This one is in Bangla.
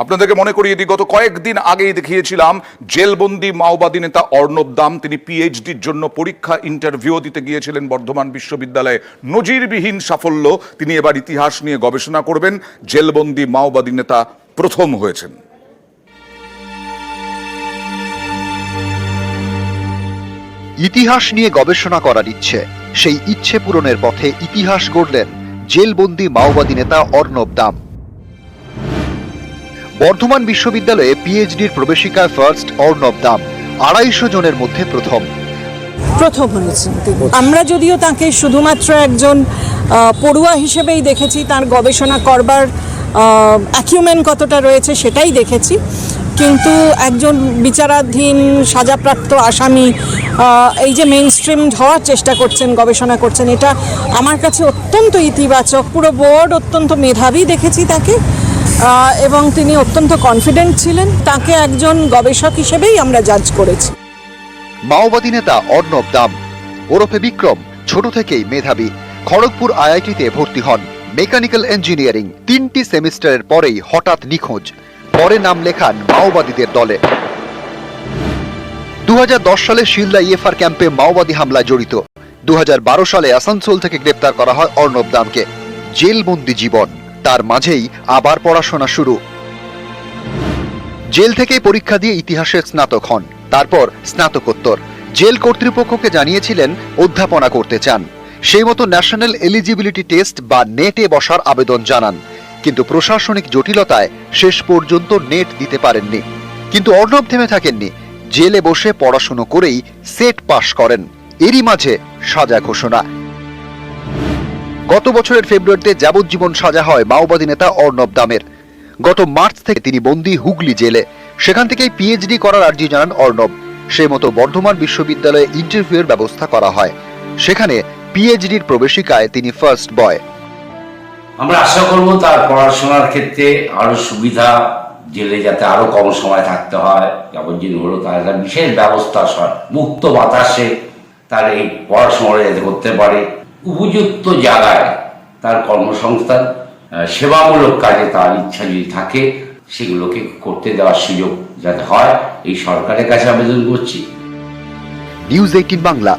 আপনাদেরকে মনে করিয়ে দিই, গত কয়েকদিন আগেই দেখিয়েছিলাম জেলবন্দি মাওবাদী নেতা অর্ণব দাম। তিনি পিএইচডির জন্য পরীক্ষা ইন্টারভিউ দিতে গিয়েছিলেন বর্ধমান বিশ্ববিদ্যালয়ে। নজিরবিহীন সাফল্য। তিনি এবার ইতিহাস নিয়ে গবেষণা করবেন। জেলবন্দি মাওবাদী নেতা প্রথম হয়েছেন। ইতিহাস নিয়ে গবেষণা করার ইচ্ছে, সেই ইচ্ছে পূরণের পথে ইতিহাস গড়লেন জেলবন্দি মাওবাদী নেতা অর্ণব দাম। বর্ধমান বিশ্ববিদ্যালয়ে পিএইচডির প্রবেশিকায় ফার্স্ট অর্ণব দাম, 250 জনের মধ্যে প্রথম হয়েছেন। আমরা যদিও তাকে শুধুমাত্র একজন পড়ুয়া হিসেবেই দেখেছি, তার গবেষণা করবার অ্যাকিউমেন কতটা রয়েছে সেটাই দেখেছি, কিন্তু একজন বিচারাধীন সাজাপ্রাপ্ত আসামি এই যে মেইন স্ট্রিম হওয়ার চেষ্টা করছেন, গবেষণা করছেন, এটা আমার কাছে অত্যন্ত ইতিবাচক। পুরো বোর্ড অত্যন্ত মেধাবী দেখেছি তাকে, এবং তিনি অত্যন্ত কনফিডেন্ট ছিলেন। তাকে একজন গবেষক হিসেবেই আমরা জাজ করেছি। মাওবাদী নেতা অর্ণব দাম ওরফে বিক্রম ছোট থেকেই মেধাবী। খড়গপুর আইআইটিতে ভর্তি হন মেকানিক্যাল ইঞ্জিনিয়ারিং। 3টি সেমিস্টারের পরেই হঠাৎ নিখোঁজ। পরে নাম লেখান মাওবাদীদের দলে। 2010 সালে শিলদা ইএফআর ক্যাম্পে মাওবাদী হামলায় জড়িত। 2012 সালে আসানসোল থেকে গ্রেপ্তার করা হয় অর্ণব দামকে। জেলবন্দি জীবন, তার মাঝেই আবার পড়াশোনা শুরু। জেল থেকেই পরীক্ষা দিয়ে ইতিহাসের স্নাতক হন, তারপর স্নাতকোত্তর। জেল কর্তৃপক্ষকে জানিয়েছিলেন অধ্যাপনা করতে চান। সেই মতো ন্যাশনাল এলিজিবিলিটি টেস্ট বা নেটে বসার আবেদন জানান, কিন্তু প্রশাসনিক জটিলতায় শেষ পর্যন্ত নেট দিতে পারেননি। কিন্তু অর্ণব থেমে থাকেননি। জেলে বসে পড়াশুনো করেই সেট পাশ করেন। এরই মাঝে সাজা ঘোষণা। গত বছরের ফেব্রুয়ারিতে যাবজ্জীবন সাজা হয় মাওবাদী নেতা অর্ণব দামের। গত মার্চ থেকে তিনি বন্দী হুগলি জেলে। সেখান থেকেই পিএইচডি করার আর্জি জানান অর্ণব। সেই মতো বর্ধমান বিশ্ববিদ্যালয়ে ইন্টারভিউয়ের ব্যবস্থা করা হয়। সেখানে পিএইচডির প্রবেশিকায় তিনি ফার্স্ট বয়। আমরা আশা করব তার পড়াশোনার ক্ষেত্রে আরো সুবিধা, জেলে যাতে আরো কম সময় থাকতে হয়, যাবজ্জীবন হলো তার একটা বিশেষ ব্যবস্থা, মুক্ত বাতাসে তার এই পড়াশোনা যাতে করতে পারে, উপযুক্ত জায়গায় তার কর্মসংস্থান, সেবামূলক কাজে তার ইচ্ছা যদি থাকে সেগুলোকে করতে দেওয়ার সুযোগ যাতে হয়, এই সরকারের কাছে আবেদন করছি। নিউজ 18 বাংলা।